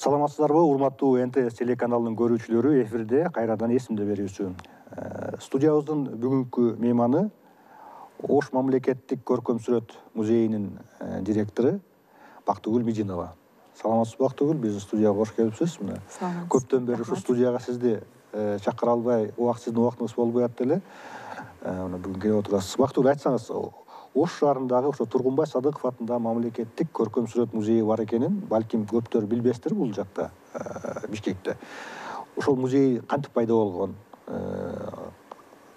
Саламатсыздарбы, урматтуу НТС телеканалынын көрүүчүлөрү, эфирде кайрадан эсимде берүүсү. Студиябыздын бүгүнкү мейманы Ош мамлекеттик көркөм сүрөт музейинин директору Бактыгүл Мижинова. Саламатсызбы, Бактыгүл, биз студияга кош келипсиз. Көптөн бери ушу студияга сизди чакыра албай, сиздин убактыңыз болбой атты эле. Бүгүн келип отурасыз. Бактыгүл, айтсаңыз, Ош шаарындагы ошо Тургунбай Садыков атындагы мамлекеттик көркөм сүрөт музейи бар экенин балким көптөр билбестир бул жакта, Бишкекте. Ошол музей кантип пайда болгон,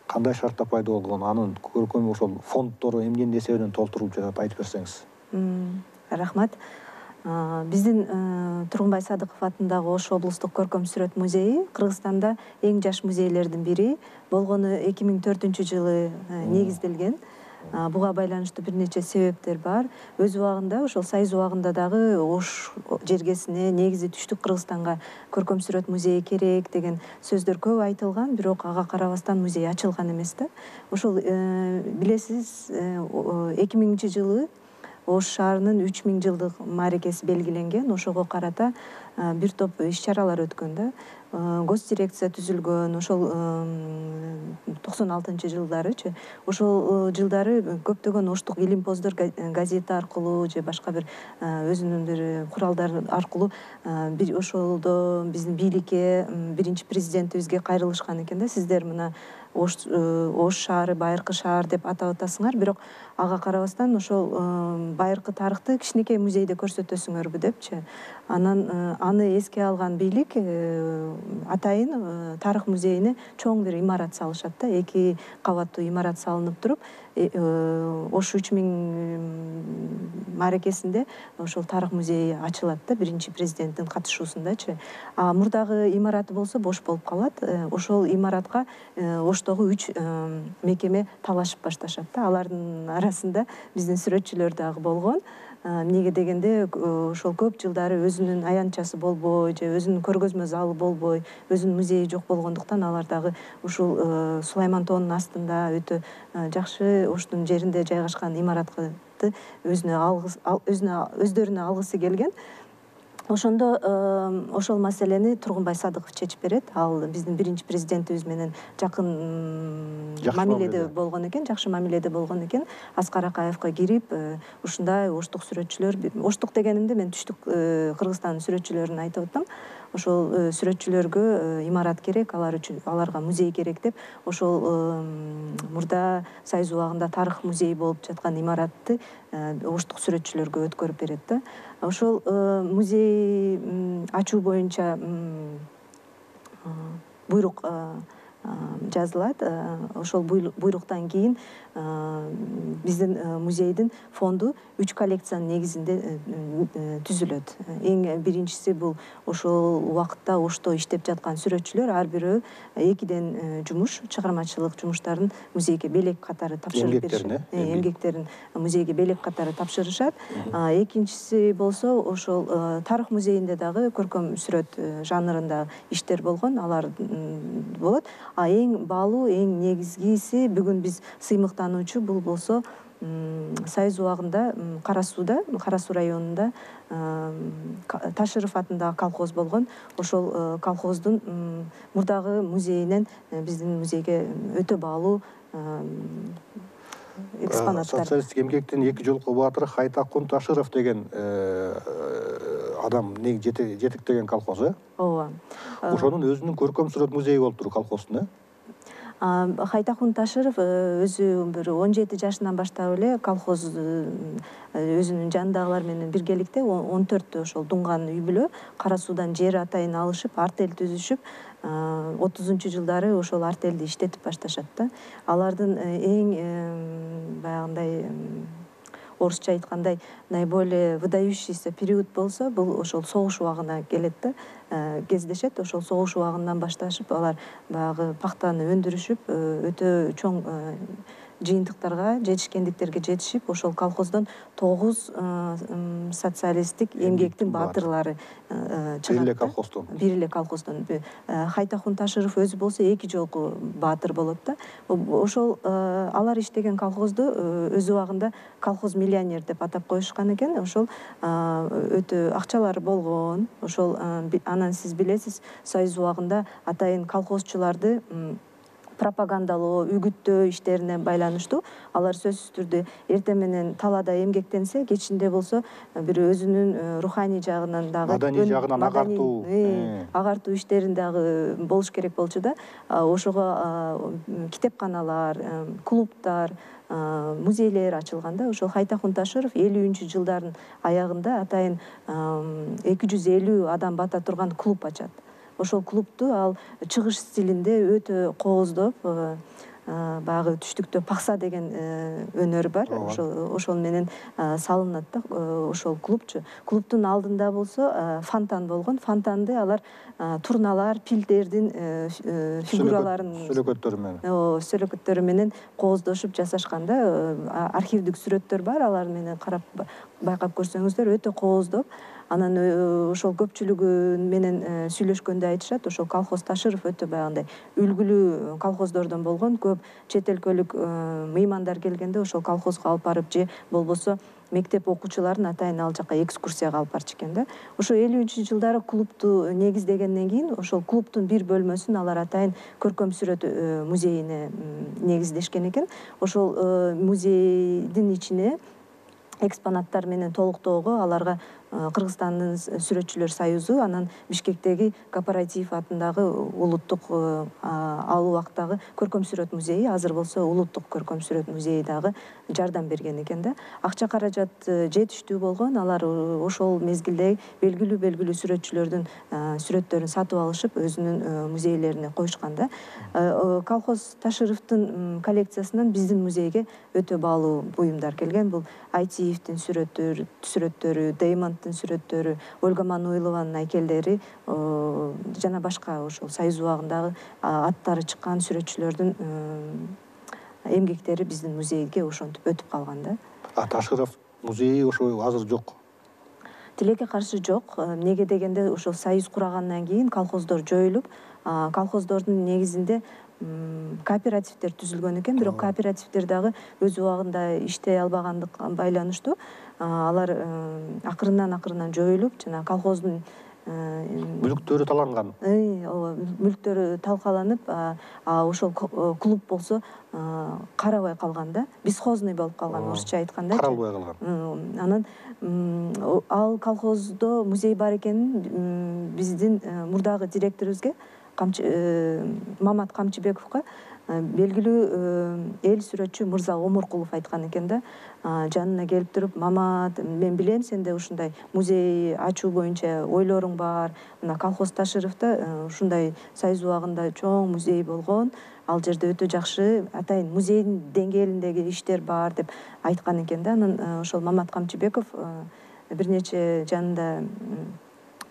кандай шартта пайда болгон, анын көркөм ошол фонддору эмненин эсебинен толтурулуп жатат, айтып берсеңиз. Рахмат. Биздин Тургунбай Садыков атындагы Ош облустук көркөм сүрөт музейи Кыргызстанда эң жаш музейлердин бири болгону 2004-жылы негизделген. Буга байланыштуу бир нече себептер бар. Өз убагында, ошол Союз убагында дагы Ош жергесине, негизи түштүк Кыргызстанга көркөм сүрөт музейи керек деген сөздөр көп айтылган, бирок ага карабастан музей ачылган эмес да. Ошол билесиз, 2000-жылы Ош шаарынын 3000 жылдык мааракеси белгиленген. Ошого карата бир топ иш-чаралар өткөн да. Госдирекция түзүлгөн, ошол 96-жылдарычы. Ошол жылдары көптөгөн оштук илимпоздор газета аркылуу же башка бир өзүнүн бир куралдар аркылуу ошолдо биздин бийликке, биринчи президентибизге кайрылышкан экен да. Сиздер мына Ош шаары байыркы шаар деп атап атасыңар, бирок ага карабастан ошол байыркы тарыхты кичинекей музейде көрсөтөсүңөрбү депчи. Анан аны эске алган бийлик атайын тарых музейине чоң бир имарат салышат да. 2 кабаттуу имарат салынып туруп, Ош 3000 мааракесинде ошол тарых музейи ачылат да, биринчи президенттин катышуусундачы. Мурдагы имараты болсо бош болуп калат. Ошол имаратка Оштогу 3 мекеме талашып башташат да. Алардын арасында биздин сүрөтчүлөр дагы болгон. Эмнеге дегенде, ошол көп жылдары өзүнүн аянтчасы болбой, же өзүнүн көргөзмө залы болбой, өзүнүн музейи жок болгондуктан алар дагы ушул Сулайман тоонун астында өтө жакшы Оштун жеринде жайгашкан имаратты өздөрүнө алгысы келген. Ошондо ошол маселени Тургунбай Садыков чечип берет. Ал биздин биринчи президентибиз менен жакын мамиледе болгон экен, жакшы мамиледе болгон экен. Аскар Акаевка кирип, ушундай оштук сүрөтчүлөр, оштук дегенимде мен түштүк Кыргызстандын сүрөтчүлөрүн айтып атам. Ошол сүрөтчүлөргө имарат керек, аларга музей керек деп, ошол мурда Союз убагында тарых музейи болуп жаткан имаратты оштук сүрөтчүлөргө өткөрүп берет да. Ошол музей ачуу боюнча буйрук жазылат. Ошол буйруктан кийин биздин музейдин фонду 3 коллекциянын негизинде түзүлөт. Эң биринчиси бул ошол убакытта Ошто иштеп жаткан сүрөтчүлөр ар бирөө 2ден жумуш, чыгармачылык жумуштарын музейге белек катары тапшырып беришет. Эмгектерин музейге белек катары тапшырышат. Экинчиси болсо ошол тарых музейинде дагы көркөм сүрөт жанрында иштер болгон, алар болот. Эң баалуу, эң негизгиси бүгүн биз сыймыктануучу бул болсо Союз убагында Кара Суу районунда Ташыров атындагы колхоз болгон. Ошол колхоздун мурдагы музейинен биздин музейге өтө баалуу экспонаттар. Социалисттик эмгектин 2 жолку баатыры Хайтакун Ташыров деген адам жетектеген колхоз, Ооба. Ошонун өзүнүн көркөм сүрөт музейи болуп тур колхоздун, Хайтакун Ташыров өзү бир 17 жашынан баштап эле колхоз өзүнүн жанындагылар менен биргеликте 14 ошол дунган үй бүлө Кара Суудан жер атайын алышып, артель түзүшүп, 30-жылдары ошол артелди иштетип башташат да. Алардын эң баягындай орусча айткандай наиболее выдающийся период болсо бул ошол согуш убагына келет да, кездешет. Ошол согуш убагынан башташып алар баягы пактаны өндүрүшүп, өтө чоң жыйынтыктарга, жетишкендиктерге жетишип, ошол колхоздон 9 социалисттик эмгектин баатырлары чыгат. Бир эле колхоздон. Бир эле колхоздон. Хайтахун Ташыров өзү болсо 2 жолку баатыр болот да. Ошол алар иштеген колхозду өз убагында колхоз миллионер деп атап коюшкан экен. Ошол өтө акчалары болгон. Ошол анан сиз билесиз, Союз убагында атайын колхозчуларды пропагандалоо, үгүттөө иштерине байланыштуу. Алар сөзсүз түрдө эртең менен талаада эмгектенсе, кечинде болсо бир өзүнүн руханий жагынан дагы, маданий жагынан агартуу иштерин дагы болуш керек болчу да. Ошого китепканалар, клубтар, музейлер ачылган да. Ошол Хайтахун Ташыров 50-жылдардын аягында атайын 250 адам бата турган клуб ачат. Ошол клубту ал чыгыш стилинде өтө кооздоп, баягы түштүктө пакса деген өнөр бар. Ошол менен салынат да ошол клубчу. Клубтун алдында болсо фонтан болгон. Фонтанды алар турналар, пилдердин фигураларын, сүрөкөттөрү менен кооздошуп жасашкан да. Архивдик сүрөттөр бар, алар менен карап байкап көрсөңүздөр өтө кооздоп. Анан ошол көпчүлүгү менен сүйлөшкөндө айтышат, ошол колхоз Ташыров өтө баягындай үлгүлүү колхоздордон болгон. Көп чет өлкөлүк мыймандар келгенде ошол колхозго алып барып, же болбосо мектеп окуучуларын атайын ал жака экскурсияга алып барчу экен да. Ошо 50-жылдары клубту негиздегенден кийин ошол клубтун бир бөлмөсүн алар атайын көркөм сүрөт музейине негиздешкен экен. Ошол музейдин ичине экспонаттар менен толуктоого аларга Кыргызстандын сүрөтчүлөр союзу, анан Бишкектеги Кооператив атындагы улуттук ал убактагы көркөм сүрөт музейи, азыр болсо улуттук көркөм сүрөт музейи дагы жардам берген экен да. Акча каражат жетиштүү болгон. Алар ошол мезгилде белгилүү сүрөтчүлөрдүн сүрөттөрүн сатып алышып, өзүнүн музейлерине коюшкан да. Колхоз Ташыровдун коллекциясынан биздин музейге өтө баалуу буюмдар келген. Бул Айтиевдин сүрөттөрү, Деймонттун сүрөттөрү, Ольга Мануилованын айкелдери жана башка ошол Союз убагындагы аттары чыккан сүрөтчүлөрдүн эмгектери биздин музейге ошентип өтүп калган да. Ташыров музейи ошо азыр жок. Тилекке каршы жок. Неге дегенде ошол союз курагандан кийин колхоздор жоюлуп, колхоздордун негизинде кооперативдер түзүлгөн экен. Бирок кооперативдер дагы өз убагында иштей албагандыкка байланыштуу алар акырынан жоюлуп, жана колхоздун мүлктөрү таланган. Мүлктөрү талкаланып, ошол клуб болсо карабай калган да. Бесхозный болуп калган, орусча айтканда. Каралбай калган. Анан ал колхоздо музей бар экенин биздин мурдагы директорубузга, Мамат Камчыбековго белгилүү эл сүрөтчү Мырза Омуркулов айткан экен да. Жанына келип туруп, Мамат, мен билем сенде ушундай музей ачуу боюнча ойлоруң бар. Мына колхоз Ташыровдо ушундай Союз убагында чоң музей болгон. Ал жерде өтө жакшы атайын музейдин деңгээлиндеги иштер бар деп айткан экен да. Анан ошол Мамат Камчыбеков бир нече жанында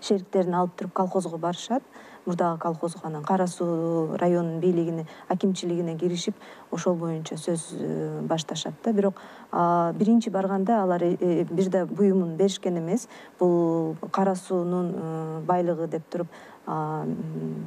шериктерин алып туруп колхозго барышат. Мурдагы колхозго, анан Кара Суу районунун бийлигине, акимчилигине киришип, ошол боюнча сөз башташат да. Бирок биринчи барганда алар бир да буюмун беришкен эмес. Бул Кара Суунун байлыгы деп туруп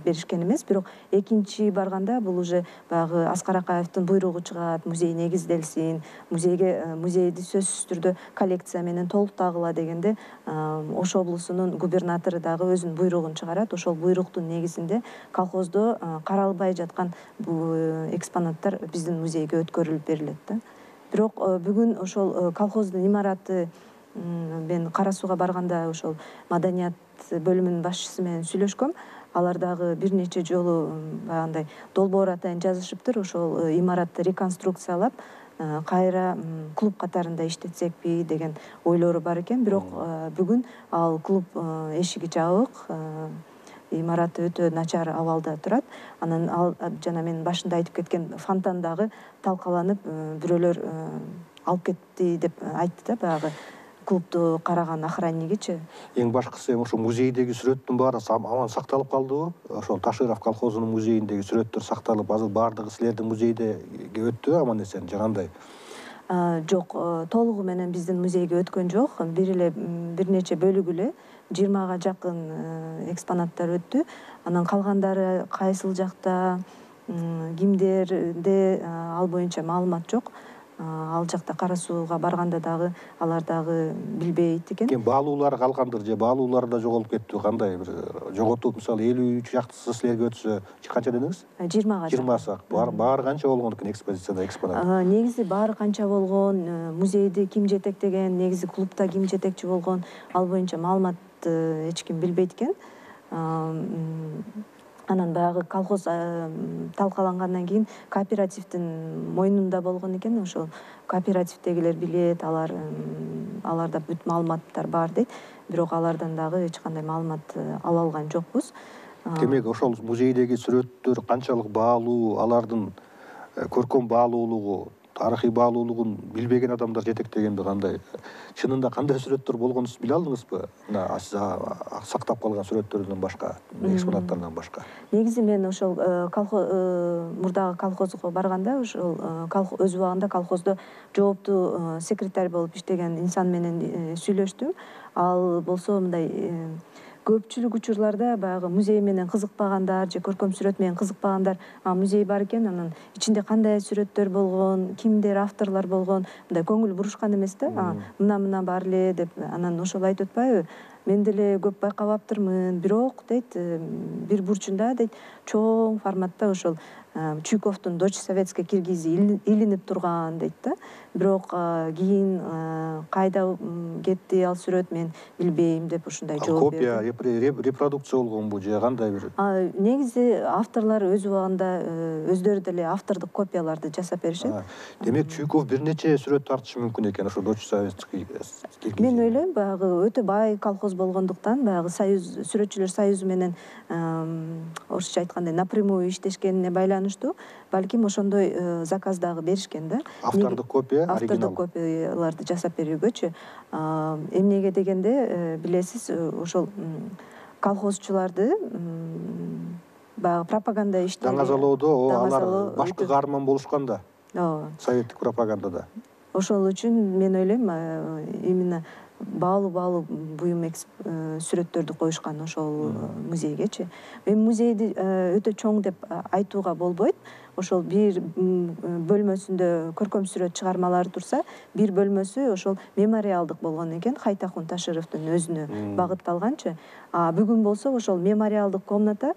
беришкен эмес. Бирок экинчи барганда бул уже баягы Аскар Акаевдин буйругу чыгат, музей негизделсин, музейди сөзсүз түрдө коллекция менен толуктагыла дегенде, Ош облусунун губернатору дагы өзүнүн буйругун чыгарат. Ошол буйруктун негизинде колхоздо каралбай жаткан бул экспонаттар биздин музейге өткөрүлүп берилет да. Бирок бүгүн ошол колхоздун имараты, мен Кара Сууга барганда ошол маданият бөлүмүнүн башчысы менен сүйлөшкөм. Алар дагы бир нече жолу баягындай долбоор атайын жазышыптыр. Ошол имаратты реконструкциялап, кайра клуб катарында иштетсекпи деген ойлору бар экен. Бирок бүгүн ал клуб эшиги жабык, имараты өтө начар абалда турат. Анан ал жана мен башында айтып кеткен фонтан дагы талкаланып, бирөөлөр алып кетти деп айтты да, баягы клубду караган охраннигичи. Ең башкысы ошо музейдеги сүрөттүн баары аман сакталып калдыбы? Ошол Таширов колхозунун музейиндеги сүрөттөр сакталып, азыр баардыгы силердин музейде өттүбү аман эсен же кандай? Жок, толугу менен биздин музейге өткөн жок. Бир нече бөлүгү эле 20га жакын экспонаттар өттү. Анан калгандары кайсыл жакта, кимдерде ал боюнча маалымат жок. Ал жакта Кара Сууга барганда дагы алар дагы билбейт экен. Ким баалуулар калгандыр же баалуулар да жоголуп кеттиби? Кандай бир жоготуп, мисалы 53 жактысы силерге өтсө канча дедиңиз? 20га. 20 баары канча болгон экен экспозицияда экспонат? Негизи баары канча болгон, музейди ким жетектеген, негизи клубда ким жетекчи болгон, ал боюнча маалымат эч ким билбейт экен. Анан баягы колхоз талкалангандан кийин кооперативдин мойнунда болгон экен. Ошол кооперативдегилер билет, аларда бүт маалыматтар бар дейт. Бирок алардан дагы эч кандай маалымат ала алган жокпуз. Демек, ошол музейдеги сүрөттөр канчалык баалуу, алардын көркөм баалуулугу, тарыхый баалуулугун билбеген адамдар жетектегенби кандай? Чынында кандай сүрөттөр болгонун сиз биле алдыңызбы? Мына сактап калган сүрөттөрдөн башка, экспонаттардан башка. Негизи мен ошол мурдагы колхозго барганда, ошол өз убагында колхоздо жооптуу секретарь болуп иштеген инсан менен сүйлөштүм. Ал болсо мындай көпчүлүк учурларда баягы музей менен кызыкпагандар же көркөм сүрөт менен кызыкпагандар, музей бар экен, анан ичинде кандай сүрөттөр болгон, кимдер авторлор болгон, мындай көңүл бурушкан эмес да. Мына бар эле деп, анан ошол айтып атпайбы? Мен деле көп байкабаптырмын, бирок дейт, бир бурчунда дейт, чоң форматта ошол Чуйковдун Дочь советской Киргизии илинип турган дейт да. Бирок кийин кайда кетти ал сүрөт мен билбейм деп ушундай жооп берди. Копия, репродукция болгонбу же кандай бир? Негизи авторлор өз убагында өздөрү деле автордук копияларды жасап беришет. Демек, Чуйков бир нече сүрөт тартышы мүмкүн экен ошо Дочь советский Киргизии. Мен ойлойм, баягы өтө бай колхоз болгондуктан, баягы сүрөтчүлөр союзу менен орусча айткандай напрямую иштешкенине байланыштуу, балким ошондой заказ дагы беришкен да. Автордук копия, оригинал. Автордук копияларды жасап берүүгөчү. Эмнеге дегенде, билесиз, ошол колхозчуларды баягы пропаганда иштери. Даңазалоодо алар башкы каарман болушкан да. Ооба. Советтик пропагандада. Ошол үчүн мен ойлойм, именно баалуу буюм сүрөттөрдү коюшкан ошол музейгечи. Мен музейди өтө чоң деп айтууга болбойт. Ошол бир бөлмөсүндө көркөм сүрөт чыгармалары турса, бир бөлмөсү ошол мемориалдык болгон экен, Хайтахун Ташировдун өзүнө багытталганчы. Бүгүн болсо ошол мемориалдык комната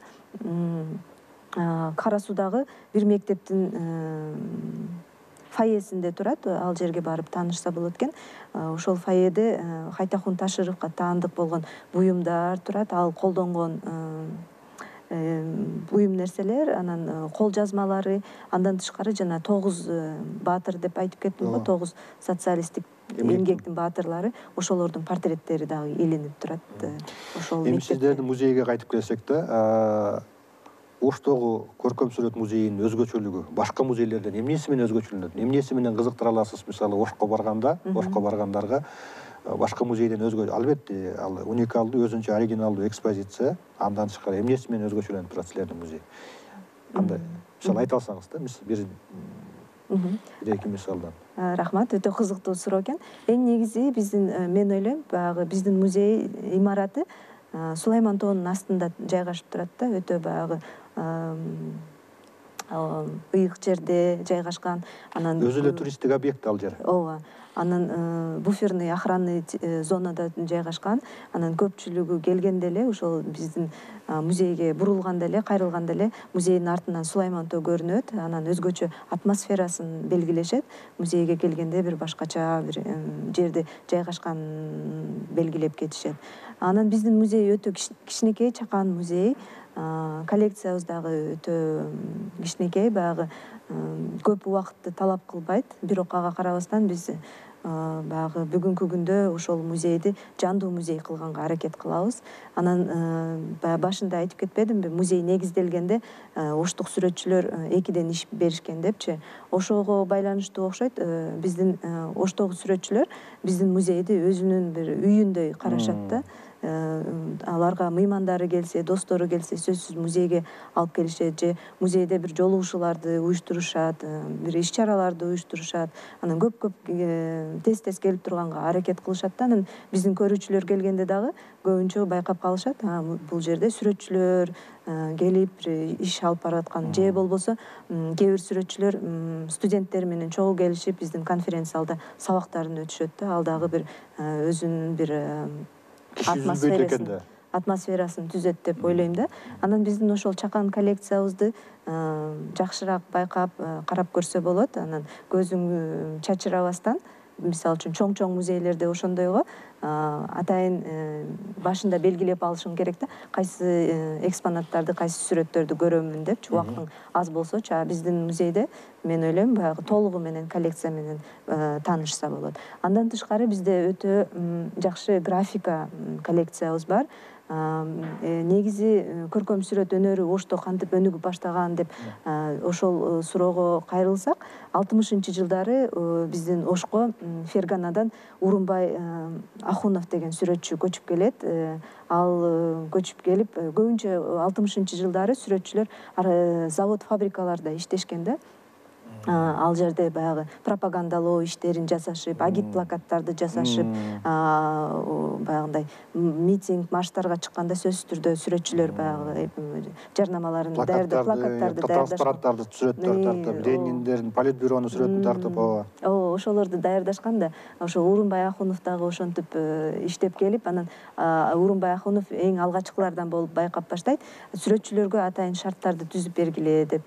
Кара Суудагы бир мектептин фойесинде турат. Ал жерге барып таанышса болот экен. Ошол фойеде Хайтахун Ташировго таандык болгон буюмдар турат. Ал колдонгон буюм нерселер, анан кол жазмалары, андан тышкары жана 9 баатыр деп айтып кеттим го, 9 социалисттик эмгектин баатырлары, ошолордун портреттери дагы илинип турат. Ошол эми сиздердин музейге кайтып келсек да, Оштогу көркөм сүрөт музейинин өзгөчөлүгү башка музейлерден эмнеси менен өзгөчөлөнөт? Эмнеси менен кызыктыра аласыз? Мисалы, Ошко баргандарга башка музейден өзгө, албетте, ал уникалдуу, өзүнчө оригиналдуу экспозиция. Андан тышкары эмнеси менен өзгөчөлөнүп турат силердин музей? Кандай? Мисалы айта алсаңыз да, бир эки мисалдан. Рахмат, өтө кызыктуу суроо экен. Эң негизи мен ойлойм, баягы биздин музей имараты Сулайман тоонун астында жайгашып турат да, өтө баягы ыйык жерде жайгашкан. Анан Өзү эле туристтик объект ал жер. Ооба. Анан буферный охранный зонада жайгашкан. Анан көпчүлүгү келгенде эле ошол биздин музейге бурулганда эле, кайрылганда эле музейдин артынан Сулайман тоо көрүнөт. Анан өзгөчө атмосферасын белгилешет. Музейге келгенде бир башкача бир жерде жайгашканын белгилеп кетишет. Анан биздин музей өтө кичинекей, чакан музей. Коллекциябыз дагы өтө кичинекей, баягы көп убакытты талап кылбайт. Бирок ага карабастан биз баягы бүгүнкү күндө ошол музейди жандуу музей кылганга аракет кылабыз. Анан башында айтып кетпедимби, музей негизделгенде оштук сүрөтчүлөр экиден иш беришкен депчи. Ошого байланыштуу окшойт. Биздин оштогу сүрөтчүлөр биздин музейди өзүнүн бир үйүндөй карашат да. Аларга мыймандары келсе, достору келсе, сөзсүз музейге алып келишет же музейде бир жолугушууларды уюштурушат, бир иш-чараларды уюштурушат. Анан көп тез келип турганга аракет кылышат да. Анан биздин көрүүчүлөр келгенде дагы көбүнчө байкап калышат. Бул жерде сүрөтчүлөр келип иш алып бараткан, же болбосо кээ бир сүрөтчүлөр студенттер менен чогуу келишип биздин конференц-залда сабактарын өтүшөт да. Ал дагы бир өзүнүн бир атмосферасын түзөт деп ойлойм да. Анан биздин ошол чакан коллекциябызды жакшыраак байкап, карап көрсө болот. Анан көзүң чачырабастан, мисалы үчүн чоң музейлерде ошондойго атайын башында белгилеп алышың керек да, кайсы экспонаттарды, кайсы сүрөттөрдү көрөмүн депчи, убактың аз болсочу. Биздин музейде мен ойлойм баягы толугу менен коллекция менен таанышса болот. Андан тышкары бизде өтө жакшы графика коллекциябыз бар. Негизи көркөм сүрөт өнөрү Ошто кантип өнүгүп баштаган деп ошол суроого кайрылсак, 60-жылдары биздин Ошко Ферганадан Урунбай Ахунов деген сүрөтчү көчүп келет. Ал көчүп келип, көбүнчө 60-жылдары сүрөтчүлөр завод, фабрикаларда иштешкен да. Ал жерде баягы пропагандалоо иштерин жасашып, агит плакаттарды жасашып, баягындай митинг, марштарга чыкканда сөзсүз түрдө сүрөтчүлөр баягы жарнамаларын даярдап, плакаттарды даярдашкан, транспаранттарды сүрөттөр тартып, Лениндердин, Политбюронун сүрөтүн тартып, ошолорду даярдашкан да. Ошо Урунбай Ахунов дагы ошентип иштеп келип, анан Урунбай Ахунов эң алгачкылардан болуп байкап баштайт. Сүрөтчүлөргө атайын шарттарды түзүп бергиле деп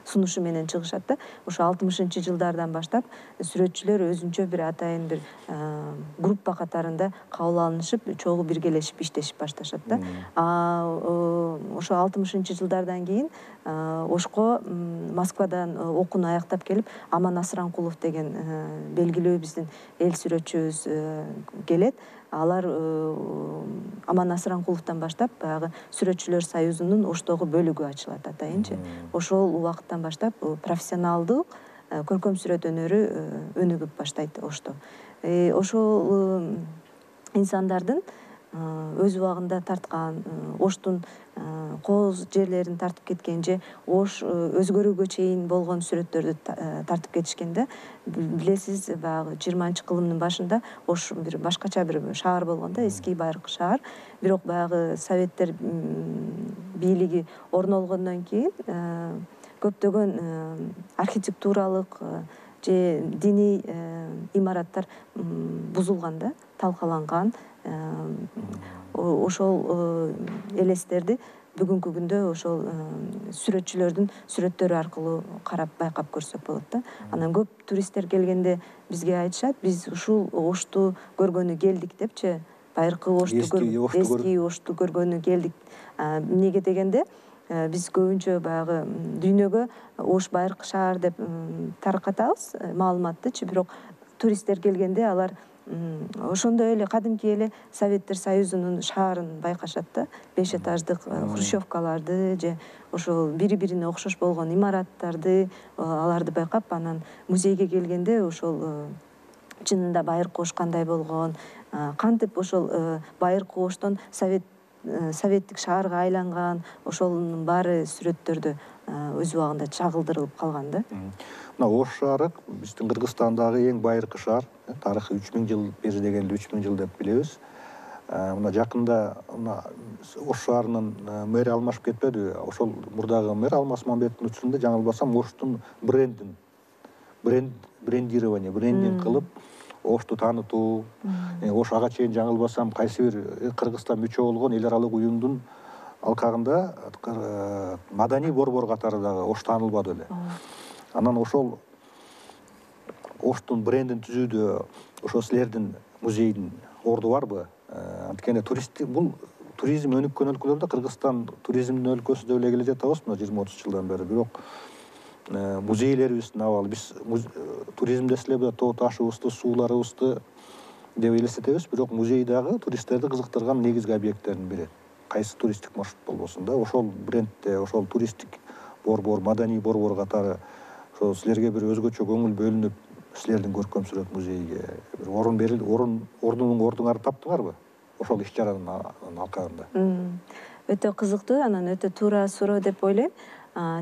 сунушу менен чыгышат да. Ошо 60-жылдардан баштап сүрөтчүлөр өзүнчө бир атайын бир группа катарында кабыл алынышып, чогуу биргелешип иштешип башташат да. Ошо 60-жылдардан кийин Ошко Москвадан окууну аяктап келип, Аман Асыранкулов деген белгилүү биздин эл сүрөтчүбүз келет. Алар Аман Асыранкуловдон баштап баягы сүрөтчүлөр союзунун Оштогу бөлүгү ачылат атайынчы. Ошол убакыттан баштап профессионалдуу көркөм сүрөт өнөрү өнүгүп баштайт Ошто. Ошол инсандардын өз убагында тарткан, Оштун кооз жерлерин тартып кеткен же Ош өзгөрүүгө чейин болгон сүрөттөрдү тартып кетишкен да. Билесиз, баягы 20-кылымдын башында Ош бир башкача бир шаар болгон да, эски байыркы шаар. Бирок баягы советтер бийлиги орнолгондон кийин көптөгөн архитектуралык же диний имараттар бузулган да, талкаланган. Ошол элестерди бүгүнкү күндө ошол сүрөтчүлөрдүн сүрөттөрү аркылуу карап байкап көрсөк болот да. Анан көп туристтер келгенде бизге айтышат, биз ушул Ошту көргөнү келдик депчи, байыркы Ошту эски Ошту көргөнү келдик. Эмнеге дегенде, биз көбүнчө баягы дүйнөгө Ош байыркы шаар деп таркатабыз маалыматтычы, бирок туристтер келгенде алар ошондой эле кадимки эле Советтер Союзунун шаарын байкашат да. 5 этаждык хрущевкаларды же ошол бири-бирине окшош болгон имараттарды, аларды байкап, анан музейге келгенде ошол чынында байыркы Ош кандай болгон, кантип ошол байыркы Оштон советтик шаарга айланган, ошонун баары сүрөттөрдө өз убагында чагылдырылып калган да. Мына Ош шаары биздин Кыргызстандагы эң байыркы шаар. Тарыхы 3000 жыл бери дегенде 3000 жыл деп билебиз. Мына жакында Ош шаарынын мэри алмашып кетпеди. Ошол мурдагы мэр Алмаз Мамбетовдун учурунда, жаңылбасам, Оштун брендирование, брендинг кылып, Ошту таанытуу, Ош ага чейин жаңылбасам кайсы бир Кыргызстан мүчө болгон эл аралык уюмдун алкагында маданий борбор катары дагы Ош таанылбады эле. Анан ошол Оштун брендин түзүүдө ошо силердин музейдин орду барбы? Анткени бул туризм өнүккөн өлкөлөрдө Кыргызстан туризмдин өлкөсү деп эле келе жатабыз мына 20-30 жылдан бери. Бирок музейлерибиздин абалы биз туризмде силер тоо ташыбызды сууларыбызды деп элестетебиз, бирок музей дагы туристтерди кызыктырган негизги объекттердин бири. Кайсы туристтик маршрут болбосун да, ошол брендте, ошол туристтик борбор, маданий борбор катары ошо силерге бир өзгөчө көңүл бөлүнүп, силердин көркөм сүрөт музейиге бир ордуңарды таптыңарбы? Ошол иш-чаранын алкагында. Өтө кызыктуу, анан өтө туура суроо деп ойлойм.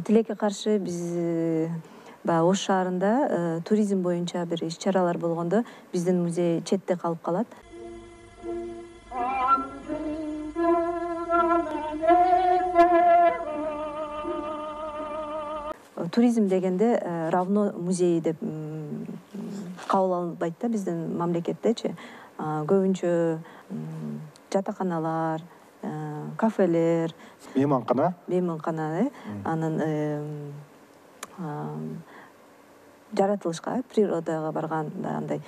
Тилекке каршы биз баягы Ош шаарында туризм боюнча бир иш-чаралар болгондо биздин музей четте калып калат. Туризм дегенде равно музей деп кабыл алынбайт да биздин мамлекеттечи. Көбүнчө жатаканалар, кафелер, мейманкана, анан жаратылышка, природага барган андай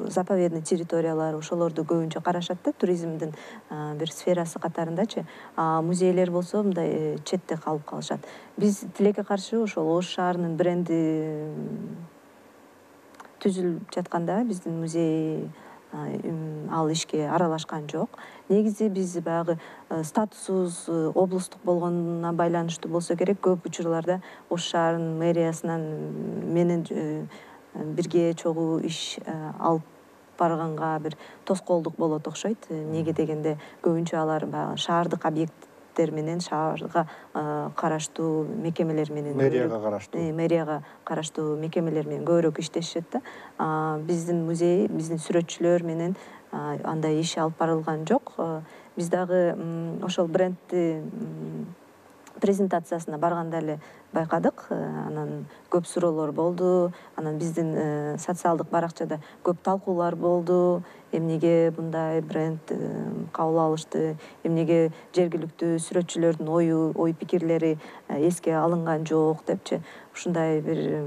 заповедный территориялар, ошолорду көбүнчө карашат да туризмдин бир сферасы катарындачы. Музейлер болсо мындай четте калып калышат. Биз тилекке каршы ошол Ош шаарынын бренди түзүлүп жатканда биздин музей ал ишке аралашкан жок. Негизи биз баягы статусубуз облустук болгонуна байланыштуу болсо керек, көп учурларда Ош шаарынын мэриясынан менен бирге чогуу иш алып барганга бир тоскоолдук болот окшойт. Неге дегенде көбүнчө алар баягы шаардык объекттер менен, шаарга караштуу мекемелер менен, мэрияга караштуу мекемелер менен көбүрөөк иштешет да. Биздин музей, биздин сүрөтчүлөр менен андай иш алып барылган жок. Биз дагы ошол брендти презентациясына барганда эле байкадык. Анан көп суроолор болду. Анан биздин социалдык баракчада көп талкуулар болду. Эмнеге мындай бренд кабыл алышты, эмнеге жергиликтүү сүрөтчүлөрдүн ой пикирлери эске алынган жок депчи. Ушундай бир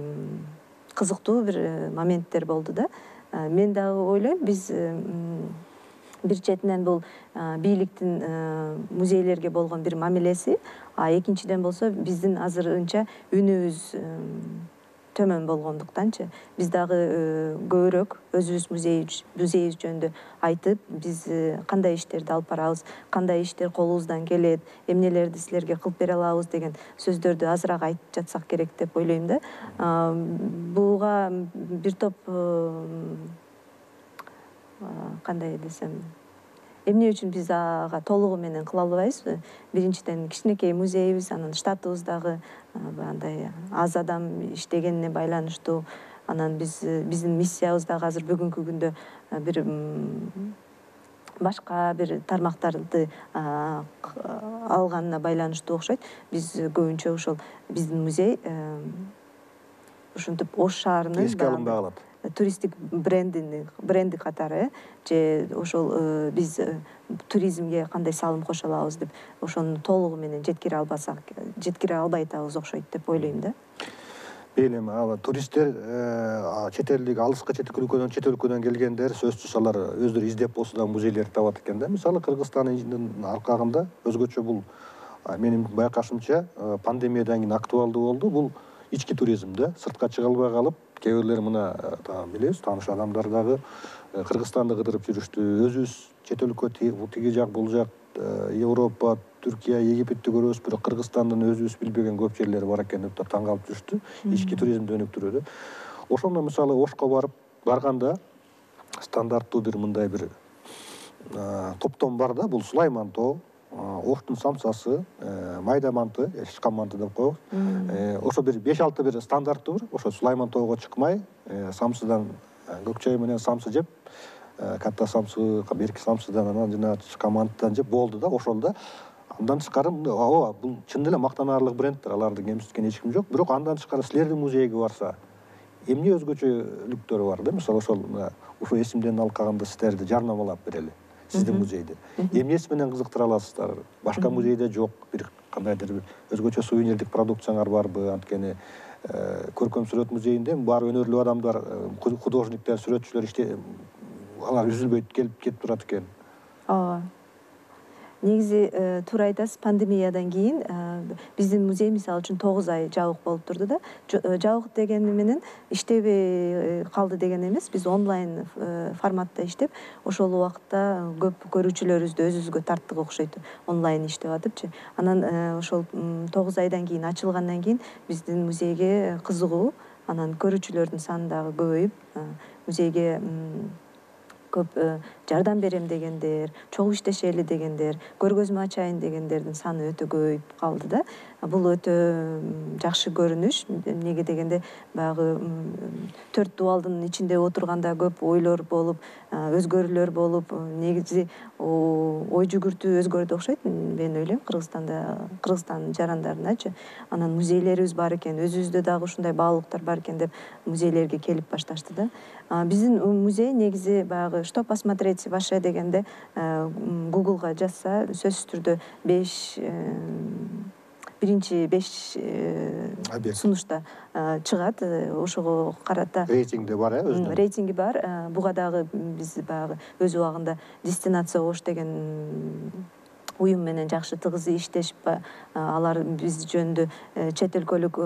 кызыктуу бир моменттер болду да. Мен дагы ойлойм, биз бир четинен бул бийликтин музейлерге болгон бир мамилеси, экинчиден болсо биздин азырынча үнүбүз төмөн болгондуктанчы, биз дагы көбүрөөк өзүбүз музейибиз жөнүндө айтып, биз кандай иштерди алып барабыз, кандай иштер колубуздан келет, эмнелерди силерге кылып бере алабыз деген сөздөрдү азыраак айтып жатсак керек деп ойлойм да. Буга бир топ кандай десем, эмне үчүн биз ага толугу менен кыла албайбыз? Биринчиден кичинекей музейибиз, анан штатыбыз дагы андай аз адам иштегенине байланыштуу. Анан биздин миссиябыз дагы азыр бүгүнкү күндө бир башка бир тармактарды алганына байланыштуу окшойт. Биз көбүнчө ошол биздин музей ушинтип Ош шаарынын эске алынбай калат. Туристтик бренди катары, же ошол биз туризмге кандай салым кошо алабыз деп ошону толугу менен жеткире албай атабыз окшойт деп ойлойм да. Мейли, туристтер чет элдик алыска чет өлкөдөн келгендер сөзсүз алар өздөрү издеп болсо да музейлерди табат экен да. Мисалы Кыргызстандын аркагында өзгөчө бул менин байкашымча пандемиядан кийин актуалдуу болду. Бул ички туризм да, сыртка чыга албай калып, кээ бирлер мына билебиз, тааныш адамдар дагы Кыргызстанды кыдырып жүрүштү. Өзүбүз чет өлкө тиги жак, бул жак, Европа, Түркия, Египетти көрөбүз, бирок Кыргызстандын өзүбүз билбеген көп жерлери бар экен деп таң калып жүрүштү. Ички туризмди өнүктүрүүдө. Ошондо мисалы Ошко барганда стандарттуу бир мындай бир топтом бар да, бул Сулайман тоо, Оштун самсасы, майда манты, чычкан манты деп коебуз. Ошо бир 5-6 бир стандарттуу бир, ошо Сулайман тоого чыкмай, самсыдан көк чай менен самсы жеп, катта самсы, берки самсыдан анан жана чычкан мантыдан жеп болду да, ошондо. Андан тышкары бул чын эле мактанаарлык брендтер, аларды кемситкен эч ким жок. Бирок андан тышкары силердин музейге барса, эмне өзгөчөлүктөрү бар да? Мисалы ошо эсимден алкагында сиздерди жарнамалап берели. Сиздин музейди эмнеси менен кызыктыра аласыздар? Башка музейде жок бир кандайдыр бир өзгөчө сувенирдик продукцияңар барбы? Анткени көркөм сүрөт музейинде баары өнөрлүү адамдар, художниктер, сүрөтчүлөр алар үзүлбөй келип кетип турат экен. негизи туура айтасыз, пандемиядан кийин биздин музей мисалы үчүн 9 ай жабык болуп турду да. Жабык дегени менен иштебей калды деген эмес. Биз онлайн форматта иштеп, ошол убакытта көп көрүүчүлөрүбүздү өзүбүзгө тарттык окшойт, онлайн иштеп атыпчы. Анан ошол 9 айдан кийин ачылгандан кийин биздин музейге кызыгуу, анан көрүүчүлөрдүн саны дагы көбөйүп, музейге көп жардам берем дегендер, чогуу иштешели дегендер, көргөзмө ачайын дегендердин саны өтө көбөйүп калды да. Бул өтө жакшы көрүнүш. Эмнеге дегенде баягы 4 дубалдын ичинде отурганда көп ойлор болуп, өзгөрүүлөр болуп, негизи ой жүгүртүү өзгөрдү окшойт, мен ойлойм, Кыргызстандын жарандарыначы. Анан музейлерибиз бар экен, өзүбүздө дагы ушундай баалуулуктар бар экен деп музейлерге келип башташты да. Биздин музей негизи баягы что посмотреть ваше дегенде Google'га жазса, сөзсүз түрдө биринчи 5 сунушта чыгат. Ошого карата рейтинги бар, өзүнүн рейтинги бар. Буга дагы биз баягы өз убагында Дестинация Ош деген уюм менен жакшы тыгыз иштешип, алар биз жөнүндө чет өлкөлүк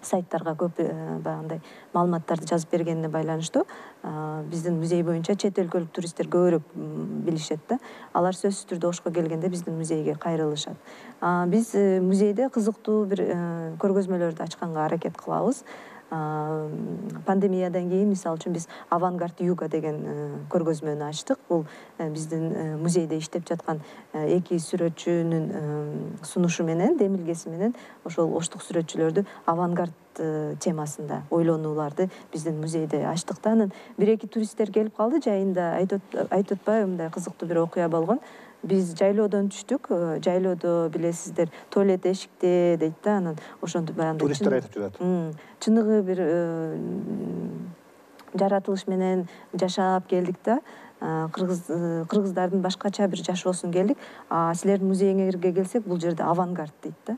сайттарга көп баягындай маалыматтарды жазып бергенине байланыштуу биздин музей боюнча чет өлкөлүк туристтер көбүрөөк билишет да. Алар сөзсүз түрдө Ошко келгенде биздин музейге кайрылышат. Биз музейде кызыктуу бир көргөзмөлөрдү ачканга аракет кылабыз. Пандемиядан кийин мисалы үчүн биз Авангард Юга деген көргөзмөнү ачтык. Бул биздин музейде иштеп жаткан 2 сүрөтчүнүн сунушу менен, демилгеси менен ошол оштук сүрөтчүлөрдү авангард темасында ойлонууларды биздин музейде ачтык да. Анан 1-2 туристтер келип калды жайында, айтып атпайбы, мындай кызыктуу бир окуя болгон. Биз жайлоодон түштүк, жайлоодо билесиздер, туалет эшикте дейт да, анан ошентип баягындай туристтер айтып жүрөт. Чыныгы бир жаратылыш менен жашап келдик да. Кыргыздардын башкача бир жашоосун келдик. Силердин музейиңерге келсек, бул жерде авангард дейт да.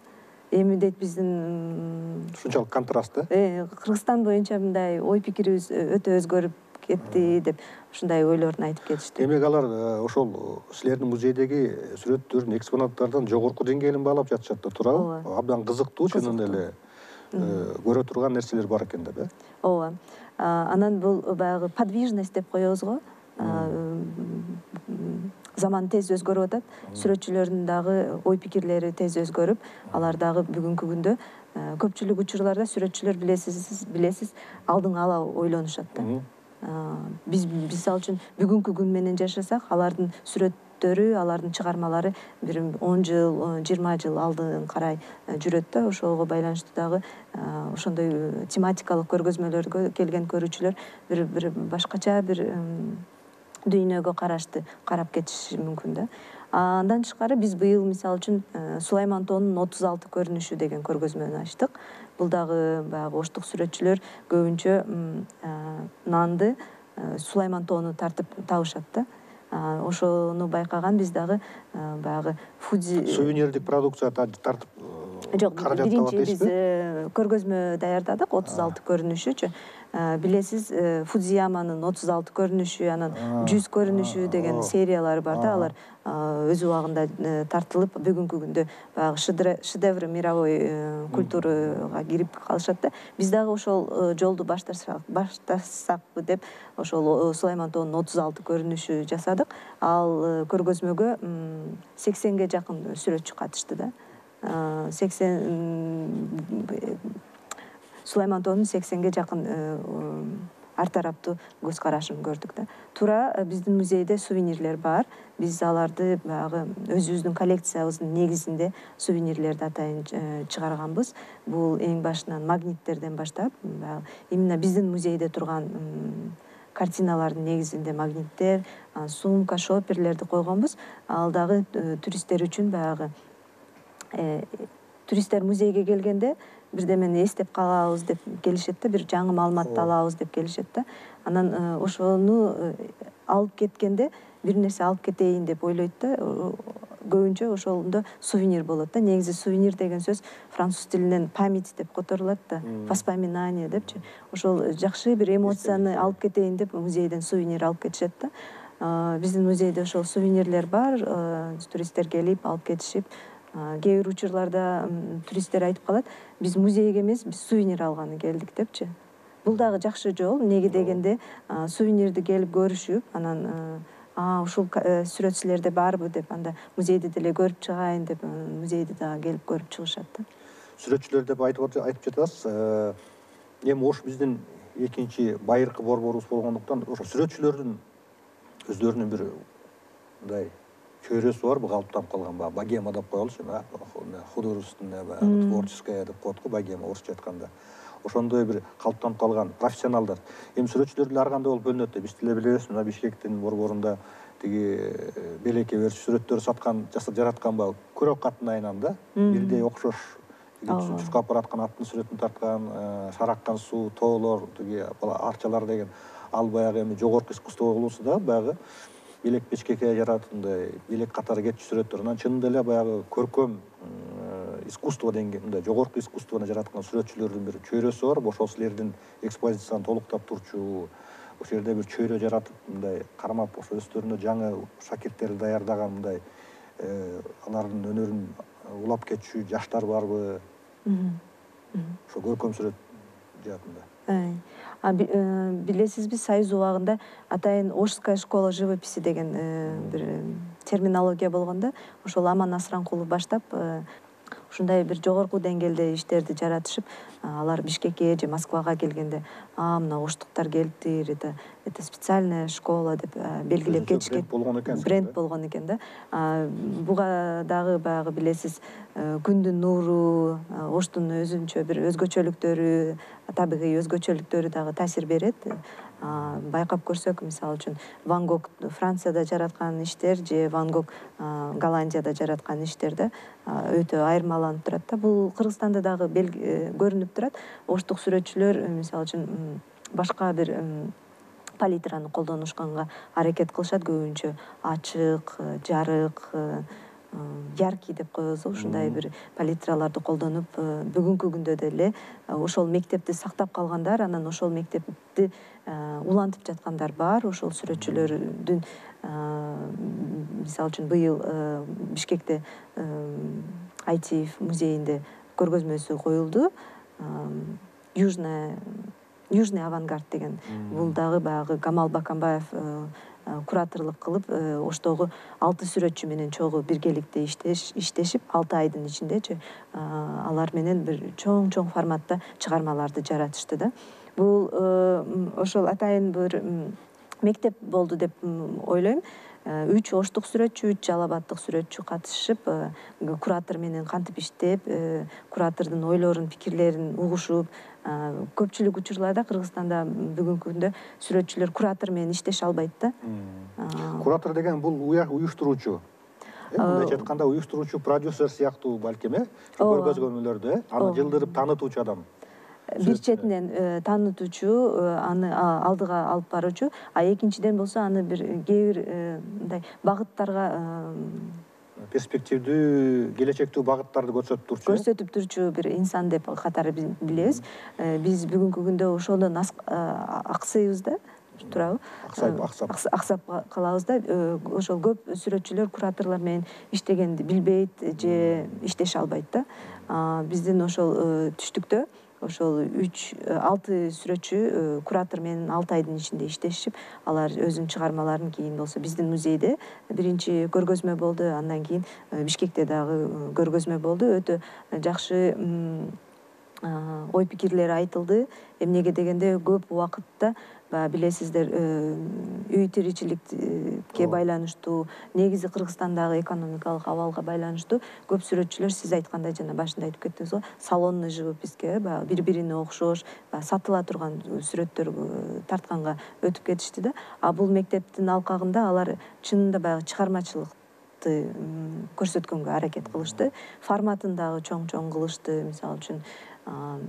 Эми дейт биздин Ушунчалык контраст да. Кыргызстан боюнча мындай ой пикирибиз өтө өзгөрүп кетти деп ушундай ойлорун айтып кетишти. Демек алар ошол силердин музейдеги сүрөттөрдүн, экспонаттардын жогорку деңгээлин баалап жатышат да, туурабы? Абдан кызыктуу, чынында эле көрө турган нерселер бар экен деп, Ооба. Анан бул баягы подвижность деп коебуз го. Заман тез өзгөрүп атат. Сүрөтчүлөрдүн дагы ой пикирлери тез өзгөрүп, алар дагы бүгүнкү күндө көпчүлүк учурларда сүрөтчүлөр билесиз, алдын ала ойлонушат да. Биз мисалы үчүн бүгүнкү күн менен жашасак, алардын сүрөттөрү, алардын чыгармалары бир 10 жыл, 20 жыл алдын карай жүрөт да. Ошого байланыштуу дагы ошондой тематикалык көргөзмөлөргө келген көрүүчүлөр бир башкача бир дүйнөгө карап кетиши мүмкүн да. Андан тышкары биз быйыл мисалы үчүн Сулайман тоонун 36 көрүнүшү деген көргөзмөнү ачтык. Бул дагы баягы оштук сүрөтчүлөр көбүнчө нанды Сулайман тоону тартып табышат да. Ошону байкаган биз дагы баягы сувенирдик продукция тартып жок, биринчи биз көргөзмө даярдадык, 36 көрүнүшүчү. Билесиз, Фудзияманын 36 көрүнүшү, анан 100 көрүнүшү деген сериялары бар да, алар өз убагында тартылып, бүгүнкү күндө баягы шедевры мировой культурага кирип калышат да. Биз дагы ошол жолду баштасакпы деп, ошол Сулайман тоонун 36 көрүнүшү жасадык. Ал көргөзмөгө 80ге жакын сүрөтчү катышты да. Сулайман тоонун 80ге жакын ар тараптуу көз карашын көрдүк да. Туура биздин музейде сувенирлер бар. Биз аларды баягы өзүбүздүн коллекциябыздын негизинде сувенирлерди атайын чыгарганбыз. Бул эң башынан магниттерден баштап, именно биздин музейде турган картиналардын негизинде магниттер, сумка, шоперлерди койгонбуз. Ал дагы туристтер үчүн баягы туристтер музейге келгенде бирдемени эстеп калабыз деп келишет да, бир жаңы маалыматты алабыз деп келишет да. Анан ошону алып кеткенде бир нерсе алып кетейин деп ойлойт да. Көбүнчө ошондо сувенир болот да. Негизи сувенир деген сөз француз тилинен память деп которулат да, воспоминание депчи. Ошол жакшы бир эмоцияны алып кетейин деп музейден сувенир алып кетишет да. Биздин музейде ошол сувенирлер бар, туристтер келип алып кетишип, кээ бир учурларда туристтер айтып калат, биз музейге эмес, биз сувенир алганы келдик депчи. Бул дагы жакшы жол. Эмнеге дегенде сувенирди келип көрүшүп, анан ушул сүрөт силерде барбы деп, анда музейди деле көрүп чыгайын деп, музейди дагы келип көрүп чыгышат да. Сүрөтчүлөр деп айтып жатасыз. Эми Ош биздин экинчи байыркы борборубуз болгондуктан ошо сүрөтчүлөрдүн өздөрүнүн бир мындай чөйрөсү бар, калыптанып калган, богема деп коелучу, художественная, творческая деп коет го, богема орусча айтканда. Ошондой бир калыптанып калган профессионалдар. Эми сүрөтчүлөр деле ар кандай болуп бөлүнөт. Биз деле билебиз, мына Бишкектин борборунда тиги белекке берип сүрөттөр саткан, жараткан көрөк каттын айынан да, бирдей окшош чуркап бараткан аттын сүрөтүн тарткан, шараккан суу, тоолор, тиги арчалар деген, ал баягы эми жогорку искусство болуусу да, баягы белек печкеге жараткандай, белек катары кетчү сүрөттөр. Анан чынында эле баягы көркөм искусство деңгээлинде, жогорку искусствону жараткан сүрөтчүлөрдүн бир чөйрөсү бар. Ошол силердин экспозицияны толуктап турчу, ошол жерде бир чөйрө жаратып, мындай кармап, ошо өздөрүнө жаңы шакирттерди даярдаган, мындай алардын өнөрүн улап кетчү жаштар барбы? Ошо көркөм сүрөт жаатында. Билесизби, Союз убагында атайын Ошская школа живописи деген бир терминология болгондо, ошол Аман Асранкулов баштап, ушундай бир жогорку деңгээлде иштерди жаратышып, алар Бишкекке же Москвага келгенде, мына оштуктар келиптир, это специальная школа деп белгилеп кетишкен. Бренд болгон экен да. Буга дагы баягы билесиз, күндүн нуру, Оштун өзүнчө бир өзгөчөлүктөрү, табигый өзгөчөлүктөрү дагы таасир берет. Байкап көрсөк, мисалы үчүн Ван Гог Францияда жараткан иштер же Ван Гог Голландияда жараткан иштерде өтө айырмаланып турат да. Бул Кыргызстанда дагы көрүнүп турат. Оштук сүрөтчүлөр, мисалы үчүн, башка бир палитраны колдонушканга аракет кылышат, көбүнчө ачык, жарык, яркий деп коебуз, ушундай бир палитраларды колдонуп, бүгүнкү күндө деле ошол мектепти сактап калгандар, анан ошол мектепти улантып жаткандар бар. Ошол сүрөтчүлөрдүн, мисалы үчүн, быйыл Бишкекте Айтиев музейинде көргөзмөсү коюлду. Южный авангард деген. Бул дагы баягы Камал Бакамбаев кураторлук кылып, Оштогу 6 сүрөтчү менен чогуу биргеликте иштешип, 6 айдын ичиндечи алар менен бир чоң форматта чыгармаларды жаратышты да. Бул ошол атайын бир мектеп болду деп ойлойм. 3 оштук сүрөтчү, 3 жалал абаддык сүрөтчү катышып, куратор менен кантип иштеп, куратордун ойлорун, пикирлерин угушуп, көпчүлүк учурларда Кыргызстанда бүгүнкү күндө сүрөтчүлөр куратор менен иштеше албайт да. Куратор деген бул уюштуруучу. Мындайча айтканда, уюштуруучу, продюсер сыяктуу балким, көргөзмөлөрдү аны жылдырып таанытуучу адам. Бир четинен таанытуучу, аны алдыга алып баруучу, экинчиден болсо аны бир кээ бир мындай багыттарга, перспективдүү, келечектүү багыттарды көрсөтүп турчу бир инсан деп катары билебиз. Биз бүгүнкү күндө ошондон аксайбыз да, туурабы? Аксап калабыз да. Ошол көп сүрөтчүлөр кураторлор менен иштегенди билбейт же иштеше албайт да. Биздин ошол түштүктө ошол 6 сүрөтчү куратор менен 6 айдын ичинде иштешип, алар өзүнүн чыгармаларын кийин болсо биздин музейде биринчи көргөзмө болду, андан кийин Бишкекте дагы көргөзмө болду. Өтө жакшы ой пикирлер айтылды. Эмнеге дегенде көп убакытта билесиздер, үй тиричиликке байланыштуу, негизи Кыргызстандагы экономикалык абалга байланыштуу көп сүрөтчүлөр, сиз айткандай, жана башында айтып кеттиңиз го, салонный живописке, бири-бирине окшош, сатыла турган сүрөттөр тартканга өтүп кетишти да. Бул мектептин алкагында алар чынында баягы чыгармачылыкты көрсөткөнгө аракет кылышты. Форматын дагы чоң кылышты. Мисалы үчүн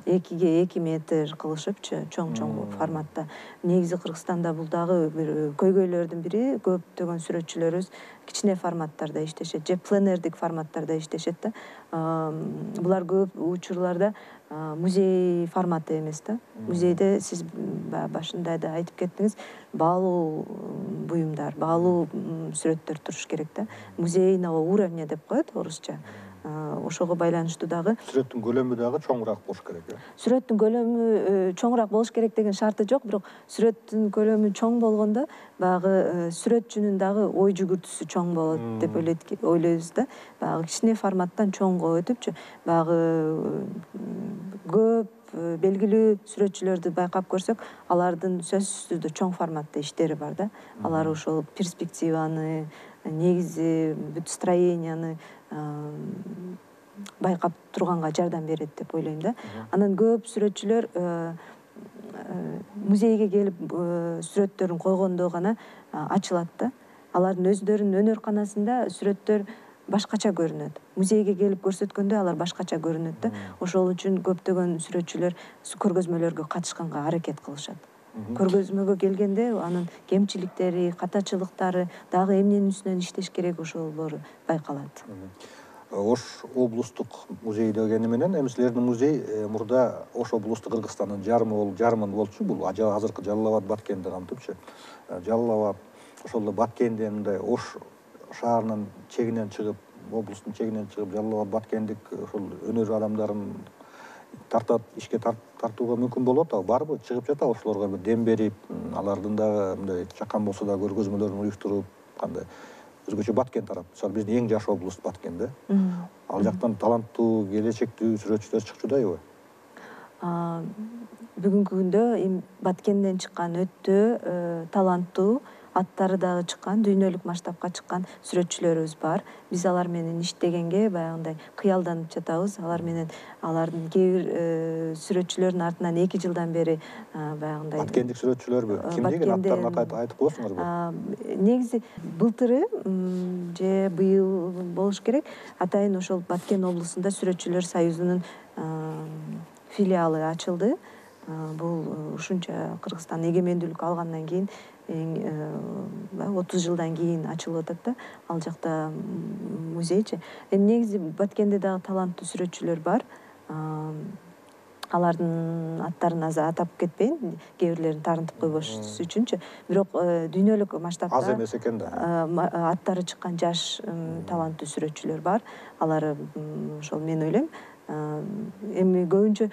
экиге 2 метр кылышыпчы чоң форматта. Негизи Кыргызстанда бул дагы бир көйгөйлөрдүн бири, көптөгөн сүрөтчүлөрүбүз кичине форматтарда иштешет же пленердик форматтарда иштешет да. Булар көп учурларда музей форматы эмес да. Музейде сиз башында да айтып кеттиңиз, баалуу буюмдар, баалуу сүрөттөр туруш керек да. Музейного уровня деп коет орусча. Ошого байланыштуу дагы Сүрөттүн көлөмү дагы чоңураак болуш керек, э? Сүрөттүн көлөмү чоңураак болуш керек деген шарты жок, бирок сүрөттүн көлөмү чоң болгондо баягы сүрөтчүнүн дагы ой жүгүртүүсү чоң болот деп ойлойбуз да. Баягы кичине форматтан чоңго өтүпчү, баягы көп белгилүү сүрөтчүлөрдү байкап көрсөк, алардын сөзсүз түрдө чоң форматта иштери бар да. Алар ошол перспективаны, негизи бүт строенияны байкап турганга жардам берет деп ойлойм да. Анан көп сүрөтчүлөр музейге келип сүрөттөрүн койгондо гана ачылат да. Алардын өздөрүнүн өнөр-канасында сүрөттөр башкача көрүнөт. Музейге келип көрсөткөндө алар башкача көрүнөт да. Ошол үчүн көптөгөн сүрөтчүлөр көргөзмөлөргө катышканга аракет кылышат. Көргөзмөгө келгенде анын кемчиликтери, катачылыктары, дагы эмненин үстүнөн иштеш керек ошолор байкалат. Ош облустук музей дегени менен, эми силердин музей мурда Ош облусту Кыргызстандын жарымын болчу. Бул азыркы Жалал Абад, Баткенди камтыпчы. Жалал Абад, ошол эле Баткенде мындай Ош шаарынын чегинен чыгып, облустун чегинен чыгып, Жалал Абад, Баткендик ошол өнөр адамдарын ишке тартууга мүмкүн болот. Барбы, чыгып жатабы ошолорго бир дем берип, алардын дагы мындай чакан болсо да көргөзмөлөрүн уюштуруп, кандай өзгөчө Баткен тарап. Мисалы биздин эң жаш област Баткен да. Ал жактан таланттуу, келечектүү сүрөтчүлөр чыгып жатпайбы? Бүгүнкү күндө Баткенден чыккан өтө таланттуу, аттары дагы чыккан, дүйнөлүк масштабка чыккан сүрөтчүлөрүбүз бар. Биз алар менен иштегенге баягындай кыялданып жатабыз. Алардын кээ бир сүрөтчүлөрдүн артынан 2 жылдан бери баягындай Баткендик сүрөтчүлөрбү? Ким деген аттарын айтып коесуңарбы? Негизи былтыры же быйыл болуш керек, атайын ошол Баткен облусунда сүрөтчүлөр союзунун филиалы ачылды. Бул ушунча Кыргызстан эгемендүүлүк алгандан кийин 30 жылдан кийин ачылып атат да. Ал жакта музейчи. Негизи Баткенде дагы таланттуу сүрөтчүлөр бар. Алардын аттарын азыр атап кетпейин, кээ бирлерин таарынтып койбош үчүнчү. Бирок дүйнөлүк масштабта аз эмес экен да. Аттары чыккан жаш таланттуу сүрөтчүлөр бар. Алар ошол мен ойлойм, эми көбүнчө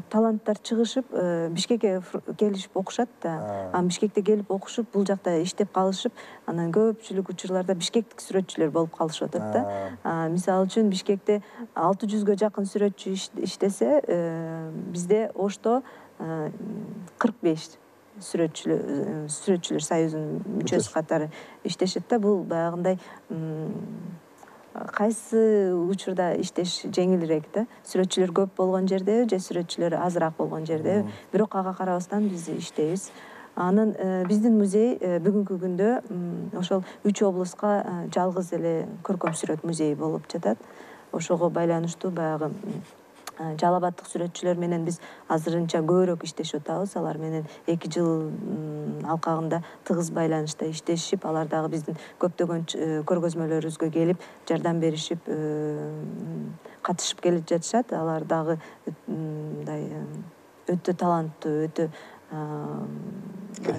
таланттар чыгышып, Бишкекке келишип окушат да. Бишкекте келип окушуп, бул жакта иштеп калышып, анан көпчүлүк учурларда бишкектик сүрөтчүлөр болуп калышып атат да. Мисалы үчүн Бишкекте 600гө жакын сүрөтчү иштесе, бизде Ошто 45 сүрөтчүлөр союзунун мүчөсү катары иштешет да. Бул баягындай кайсы учурда иштеш жеңилирээк да. Сүрөтчүлөр көп болгон жердеби же сүрөтчүлөр азыраак болгон жердеби, бирок ага карабастан биз иштейбиз. Анан биздин музей бүгүнкү күндө ошол 3 облуска жалгыз эле көркөм сүрөт музейи болуп жатат. Ошого байланыштуу баягы Жалал Абадтык сүрөтчүлөр менен биз азырынча көбүрөөк иштешип атабыз. Алар менен 2 жыл алкагында тыгыз байланышта иштешип, алар дагы биздин көптөгөн көргөзмөлөрүбүзгө келип жардам беришип, катышып келип жатышат. Алар дагы мындай өтө таланттуу, өтө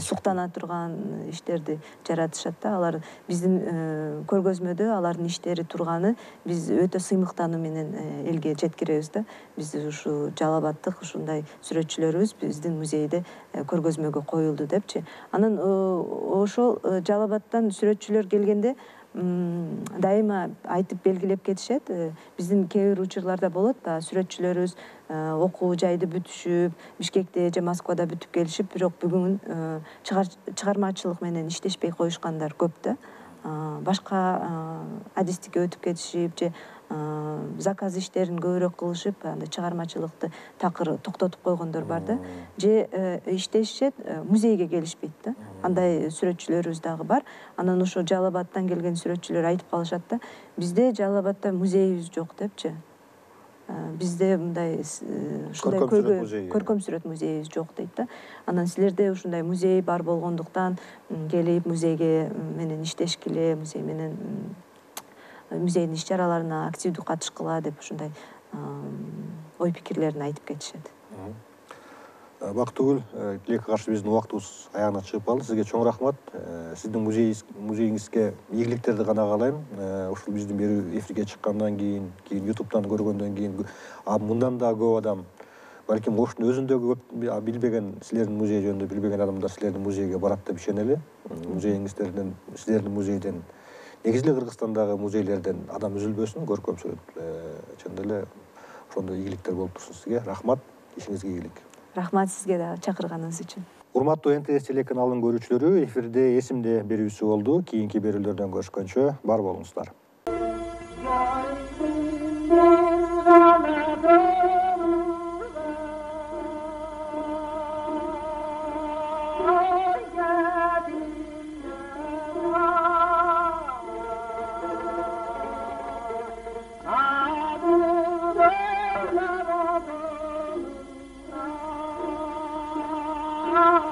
суктана турган иштерди жаратышат да. Алар биздин көргөзмөдө алардын иштери турганы биз өтө сыймыктануу менен элге жеткиребиз да. Биз ушу Жалал Абадтык ушундай сүрөтчүлөрүбүз биздин музейде көргөзмөгө коюлду депчи. Анан ошол Жалал Абадтан сүрөтчүлөр келгенде дайыма айтып белгилеп кетишет. Биздин кээ бир учурларда болот, сүрөтчүлөрүбүз окуу жайды бүтүшүп, Бишкекте же Москвада бүтүп келишип, бирок бүгүн чыгармачылык менен иштешпей коюшкандар көп да. Башка адистикке өтүп кетишип же заказ иштерин көбүрөөк кылышып, анда чыгармачылыкты такыр токтотуп койгондор бар да. Же иштешет, музейге келишпейт да. Андай сүрөтчүлөрүбүз дагы бар. Анан ошо Жалал Абадтан келген сүрөтчүлөр айтып калышат да, бизде Жалал Абадта музейибиз жок депчи. бизде мындай ушундай Көркөм сүрөт музейи. көркөм сүрөт музейи жок дейт да. Анан силерде ушундай музей бар болгондуктан келип музейге менен иштешкиле, музей менен музейдин иш чараларына активдүү катышкыла деп ушундай ой пикирлерин айтып кетишет. Бактыгүл, тилекке каршы биздин убактыбыз аягына чыгып калды. Сизге чоң рахмат. Сиздин музейиңизге ийгиликтерди гана каалайм. Ушул биздин берүү эфирге чыккандан кийин YouTube'дан көргөндөн кийин, мындан да көп адам, балким Оштун өзүндө көп билбеген, силердин музей жөнүндө билбеген адамдар силердин музейге барат деп ишенели. Музейиңиздерден, силердин музейден, негизи эле Кыргызстандагы музейлерден адам үзүлбөсүн, көркөм сүрөт. Чындап эле ошондой ийгиликтер болуп турсун сизге. Рахмат, ишиңизге ийгилик. Рахмат сизге да чакырганыңыз үчүн. Урматтуу НТС телеканалынын көрүүчүлөрү, эфирде эсимде берүүсү болду. Кийинки берүүлөрдөн көрүшкөнчө бар болуңуздар. Ah